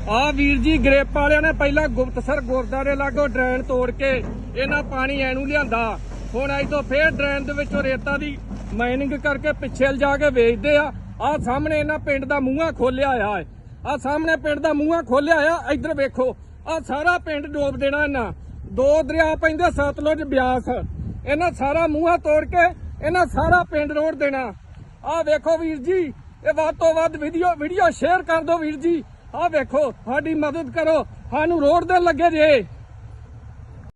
ਆ ਵੀਰ ਜੀ ਗ੍ਰੇਪ ਵਾਲਿਆਂ ਨੇ ਪਹਿਲਾਂ ਗੁਪਤਸਰ ਗੁਰਦਾਰੇ ਲਾਗੋ ਡਰੇਨ ਤੋੜ ਕੇ ਇਹਨਾਂ ਪਾਣੀ ਐਨੂੰ ਲਿਆਂਦਾ। ਹੁਣ ਅੱਜ ਤੋਂ ਫੇਰ ਡਰੇਨ ਦੇ ਵਿੱਚੋਂ ਰੇਤਾ ਦੀ ਮਾਈਨਿੰਗ ਕਰਕੇ ਪਿੱਛੇ ਲਿਜਾ ਕੇ ਵੇਚਦੇ ਆ। ਆ ਸਾਹਮਣੇ ਇਹਨਾਂ ਪਿੰਡ ਦਾ ਮੂੰਹਾਂ ਖੋਲਿਆ ਆ। ਆ ਸਾਹਮਣੇ ਪਿੰਡ ਦਾ ਮੂੰਹਾਂ ਖੋਲਿਆ ਆ। ਇੱਧਰ ਵੇਖੋ ਆ ਸਾਰਾ ਪਿੰਡ ਡੋਬ ਦੇਣਾ ਇਹਨਾਂ। ਦੋ ਦਰਿਆ ਪੈਂਦੇ ਸਤਲੁਜ ਬਿਆਸ, ਇਹਨਾਂ ਸਾਰਾ ਮੂੰਹਾਂ ਤੋੜ ਕੇ ਇਹਨਾਂ ਸਾਰਾ ਪਿੰਡ ਰੋੜ ਦੇਣਾ। ਆ ਵੇਖੋ ਵੀਰ ਜੀ, ਇਹ ਵੱਧ ਤੋਂ ਵੱਧ ਵੀਡੀਓ ਸ਼ੇਅਰ ਕਰ ਦਿਓ ਵੀਰ ਜੀ। ਆ ਵੇਖੋ ਸਾਡੀ ਮਦਦ ਕਰੋ, ਸਾਨੂੰ ਰੋਡ ਦੇਣ ਲੱਗੇ ਜੇ।